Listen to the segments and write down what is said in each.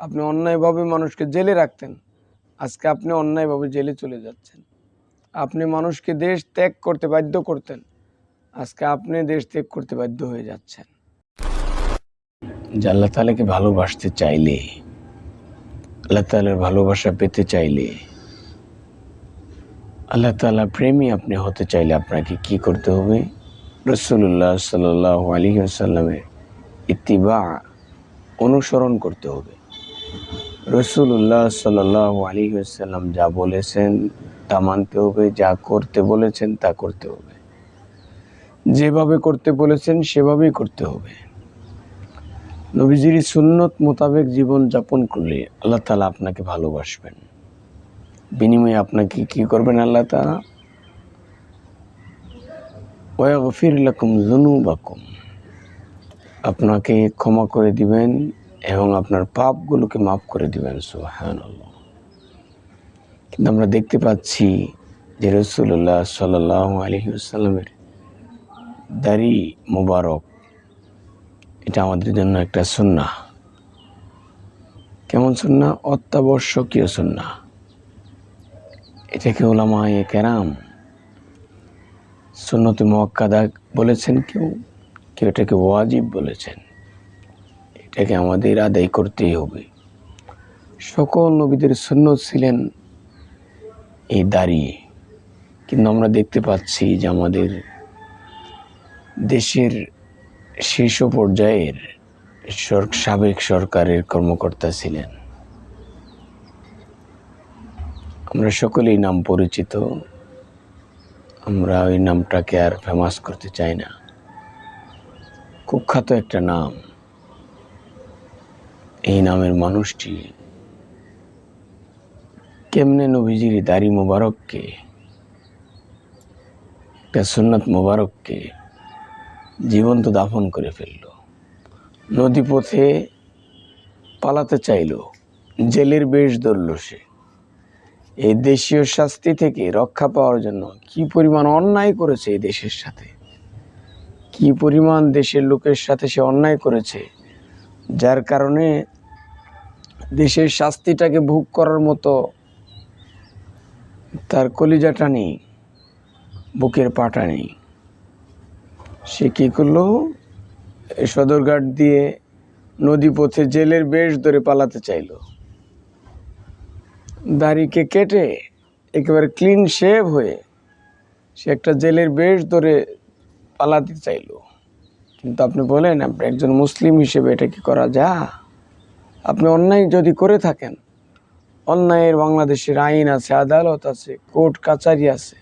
আপনি অন্যায়ভাবে মানুষকে জেলে রাখতেন, আজকে আপনি অন্যায়ভাবে জেলে চলে যাচ্ছেন। আপনি মানুষকে দেশ ত্যাগ করতে বাধ্য করতেন, আজকে আপনি দেশ ত্যাগ করতে বাধ্য হয়ে যাচ্ছেন। যে আল্লাহ তাআলাকে ভালোবাসতে চাইলে, আল্লাহ তাআলার ভালোবাসা পেতে চাইলে, আল্লাহ তাআলা প্রেমী আপনি হতে চাইলে আপনাকে কি করতে হবে? রাসূলুল্লাহ সাল্লাল্লাহু আলাইহি ওয়াসাল্লামের ইত্তিবা, অনুসরণ করতে হবে। রাসূলুল্লাহ সাল্লাল্লাহু আলাইহি ওয়াসাল্লাম যা বলেছেন তা মানতে হবে, যা করতে বলেছেন তা করতে হবে, যেভাবে করতে বলেছেন সেভাবেই করতে হবে। নবীজির সুন্নত মোতাবেক জীবন যাপন করলে আল্লাহ তাআলা আপনাকে ভালোবাসবেন। বিনিময়ে আপনাকে কি করবেন? আল্লাহ তাআলা ওয়াগফির লাকুম যুনুবাকুম, আপনাকে ক্ষমা করে দিবেন এবং আপনার পাপগুলোকে মাফ করে দিবেন। সুবহানাল্লাহ। কিন্তু আমরা দেখতে পাচ্ছি যে রাসূলুল্লাহ সাল্লাল্লাহু আলাইহি ওয়াসাল্লামের দাড়ি মোবারক, এটা আমাদের জন্য একটা সুন্নাহ। কেমন সুন্নাহ? অত্যাবশ্যকীয় সুন্নাহ। এটাকে উলামায়ে কেরাম সুন্নতে মুআক্কাদা বলেছেন, কেউ কেউ এটাকে ওয়াজিব বলেছেন। এটাকে আমাদের আদায় করতেই হবে। সকল নবীদের সুন্নত ছিলেন এই দাড়ি, কিন্তু আমরা দেখতে পাচ্ছি যে আমাদের দেশের শীর্ষ পর্যায়ের সাবেক সরকারের কর্মকর্তা ছিলেন, আমরা সকলেই নাম পরিচিত, আমরা ওই নামটাকে আর ফেমাস করতে চাই না। কুখ্যাত একটা নাম। এই নামের মানুষটি কেমনে নবীজির দাড়ি মোবারককে, একটা সুন্নাত মোবারককে জীবন্ত দাফন করে ফেলল, নদীপথে পালাতে চাইল, জেলের বেশ ধরল সে। এই দেশীয় শাস্তি থেকে রক্ষা পাওয়ার জন্য কি পরিমাণ অন্যায় করেছে এই দেশের সাথে, কি পরিমাণ দেশের লোকের সাথে সে অন্যায় করেছে, যার কারণে দেশের শাস্তিটাকে ভোগ করার মতো তার কলিজাটা নেই, বুকের পাটা নেই। সে কী করলো? সদরঘাট দিয়ে নদীপথে জেলের বেশ ধরে পালাতে চাইল, দাড়িকে কেটে একেবারে ক্লিন শেভ হয়ে সে একটা জেলের বেশ ধরে পালাতে চাইল। কিন্তু আপনি বলেন, আপনি একজন মুসলিম হিসেবে এটা কি করা যায়? আপনি অন্যায় যদি করে থাকেন, অন্যায়ের বাংলাদেশের আইন আছে, আদালত আছে, কোর্ট কাচারি আছে,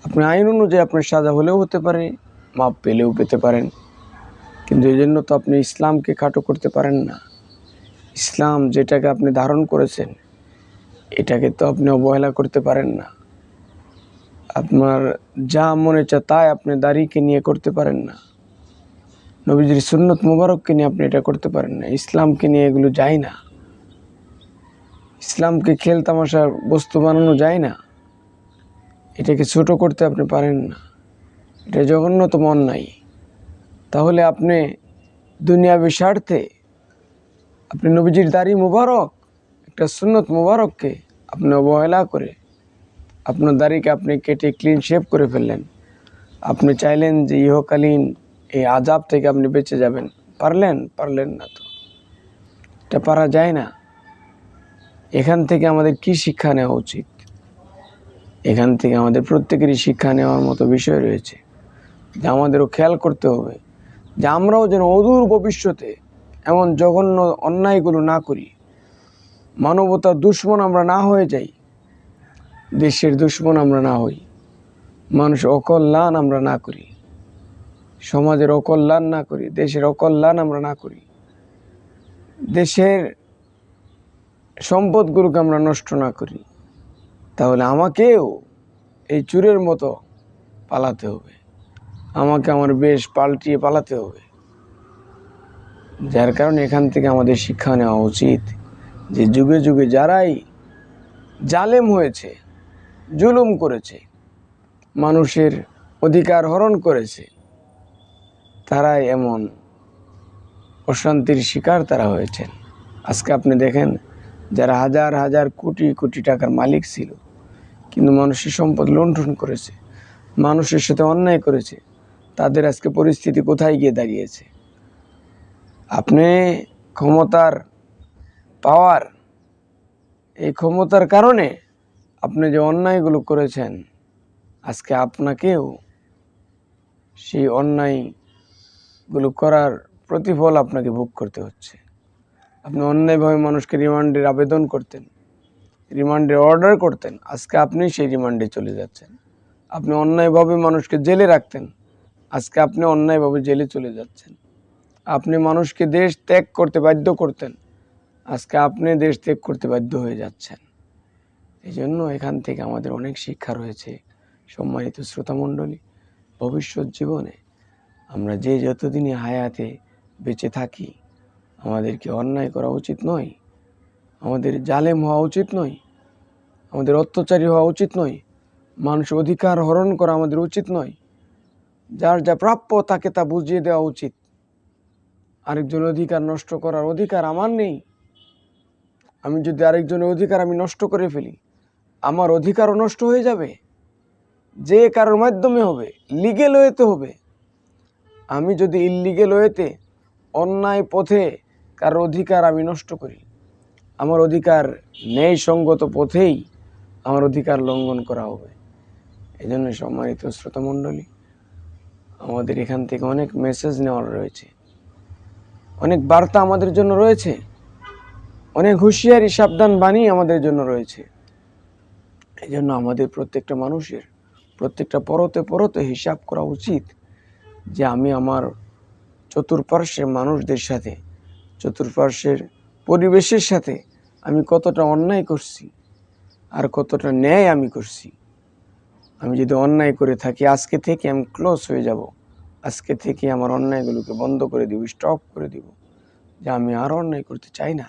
আপনি আইন অনুযায়ী আপনার সাজা হলেও হতে পারে, মাপ পেলেও পেতে পারেন। কিন্তু এই জন্য তো আপনি ইসলামকে খাটো করতে পারেন না। ইসলাম যেটাকে আপনি ধারণ করেছেন এটাকে তো আপনি অবহেলা করতে পারেন না। আপনার যা মনে চায় তাই আপনি দাড়িকে নিয়ে করতে পারেন না, নবীজির সুন্নত মুবারককে নিয়ে আপনি এটা করতে পারেন না। ইসলামকে নিয়ে এগুলো যায় না, ইসলামকে খেল তামাশার বস্তু বানানো যায় না, এটাকে ছোট করতে আপনি পারেন না, এটা জঘন্যতম অন্যায়। তাহলে আপনি দুনিয়াবি স্বার্থে আপনি নবীজির দাড়ি মুবারক, একটা সুন্নত মুবারককে আপনি অবহেলা করে আপনার দাড়িকে আপনি কেটে ক্লিন শেভ করে ফেললেন। আপনি চাইলেন যে ইহকালীন এই আযাব থেকে আপনি বেঁচে যাবেন, পারলেন না। তো এটা পারা যায় না। এখান থেকে আমাদের কি শিক্ষা নেওয়া উচিত? এখান থেকে আমাদের প্রত্যেকেরই শিক্ষা নেওয়ার মতো বিষয় রয়েছে, যে আমাদেরও খেয়াল করতে হবে যে আমরাও যেন অদূর ভবিষ্যতে এমন জঘন্য অন্যায়গুলো না করি, মানবতার দুশ্মন আমরা না হয়ে যাই, দেশের দুশ্মন আমরা না হই, মানুষ অকল্যাণ আমরা না করি, সমাজের অকল্যাণ না করি, দেশের অকল্যাণ আমরা না করি, দেশের সম্পদগুলোকে আমরা নষ্ট না করি। তাহলে আমাকেও এই চোরের মতো পালাতে হবে, আমাকে আমার বেশ পাল্টিয়ে পালাতে হবে। যার কারণে এখান থেকে আমাদের শিক্ষা নেওয়া উচিত যে যুগে যুগে যারাই জালেম হয়েছে, জুলুম করেছে, মানুষের অধিকার হরণ করেছে, তারাই এমন অশান্তির শিকার তারা হয়েছেন। আজকে আপনি দেখেন, যারা হাজার হাজার কোটি কোটি টাকার মালিক ছিল, কিন্তু মানুষের সম্পদ লুণ্ঠন করেছে, মানুষের সাথে অন্যায় করেছে, তাদের আজকে পরিস্থিতি কোথায় গিয়ে দাঁড়িয়েছে? আপনি ক্ষমতার পাওয়ার, এই ক্ষমতার কারণে আপনি যে অন্যায়গুলো করেছেন, আজকে আপনাকেও সেই অন্যায়গুলো করার প্রতিফল আপনাকে ভোগ করতে হচ্ছে। আপনি অন্যায়ভাবে মানুষকে রিমান্ডের আবেদন করতেন, রিমান্ডের অর্ডার করতেন, আজকে আপনি সেই রিমান্ডে চলে যাচ্ছেন। আপনি অন্যায়ভাবে মানুষকে জেলে রাখতেন, আজকে আপনি অন্যায়ভাবে জেলে চলে যাচ্ছেন। আপনি মানুষকে দেশ ত্যাগ করতে বাধ্য করতেন, আজকে আপনি দেশ ত্যাগ করতে বাধ্য হয়ে যাচ্ছেন। এই জন্য এখান থেকে আমাদের অনেক শিক্ষা রয়েছে। সম্মানিত শ্রোতামণ্ডলী, ভবিষ্যৎ জীবনে আমরা যে যতদিনই হায়াতে বেঁচে থাকি, আমাদেরকে অন্যায় করা উচিত নয়, আমাদের জালেম হওয়া উচিত নয়, আমাদের অত্যাচারী হওয়া উচিত নয়, মানুষের অধিকার হরণ করা আমাদের উচিত নয়। যার যা প্রাপ্য তাকে তা বুঝিয়ে দেওয়া উচিত। আরেকজনের অধিকার নষ্ট করার অধিকার আমার নেই। আমি যদি আরেকজনের অধিকার আমি নষ্ট করে ফেলি, আমার অধিকারও নষ্ট হয়ে যাবে। যে কারোর মাধ্যমে হবে, লিগেল ওয়েতে হবে। আমি যদি ইললিগেল ওয়েতে, অন্যায় পথে কারোর অধিকার আমি নষ্ট করি, আমার অধিকার ন্যায়সঙ্গত পথেই আমার অধিকার লঙ্ঘন করা হবে। এই জন্য সম্মানিত শ্রোতামণ্ডলী, আমাদের এখান থেকে অনেক মেসেজ নেওয়ার রয়েছে, অনেক বার্তা আমাদের জন্য রয়েছে, অনেক হুঁশিয়ারি সাবধান বাণী আমাদের জন্য রয়েছে। এই জন্য আমাদের প্রত্যেকটা মানুষের প্রত্যেকটা পরতে পরতে হিসাব করা উচিত যে আমি আমার চতুর্পার্শ্বের মানুষদের সাথে, চতুর্পার্শ্বের পরিবেশের সাথে আমি কতটা অন্যায় করছি আর কতটা ন্যায় আমি করছি। আমি যদি অন্যায় করে থাকি, আজকে থেকে আমি ক্লোজ হয়ে যাব, আজকে থেকে আমার অন্যায়গুলোকে বন্ধ করে দিব, স্টপ করে দিব, যে আমি আর অন্যায় করতে চাই না।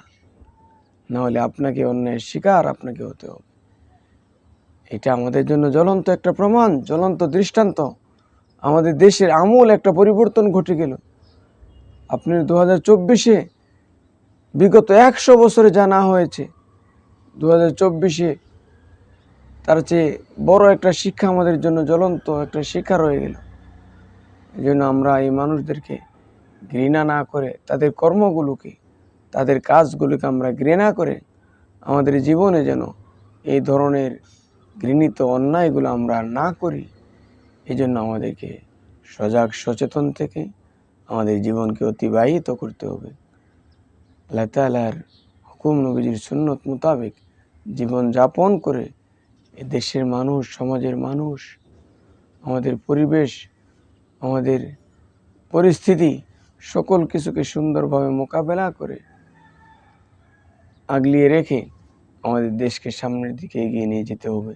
নাহলে আপনাকে অন্যায়ের শিকার আপনাকে হতে হবে। এটা আমাদের জন্য জ্বলন্ত একটা প্রমাণ, জ্বলন্ত দৃষ্টান্ত। আমাদের দেশের আমূল একটা পরিবর্তন ঘটে গেল। আপনি 2024-এ বিগত 100 বছরে যা না হয়েছে, 2024-এ তার চেয়ে বড় একটা শিক্ষা আমাদের জন্য জ্বলন্ত একটা শিক্ষা রয়ে গেল। এই জন্য আমরা এই মানুষদেরকে ঘৃণা না করে, তাদের কর্মগুলোকে, তাদের কাজগুলোকে আমরা ঘৃণা করে আমাদের জীবনে যেন এই ধরনের ঘৃণিত অন্যায়গুলো আমরা না করি। এই জন্য আমাদেরকে সজাগ সচেতন থেকে আমাদের জীবনকে অতিবাহিত করতে হবে। আল্লাহ তাআলার হুকুম, নবীজির সুন্নত মোতাবেক জীবন যাপন করে এই দেশের মানুষ, সমাজের মানুষ, আমাদের পরিবেশ, আমাদের পরিস্থিতি, সকল কিছুকে সুন্দরভাবে মোকাবেলা করে আগলিয়ে রেখে আমাদের দেশকে সামনের দিকে এগিয়ে নিয়ে যেতে হবে।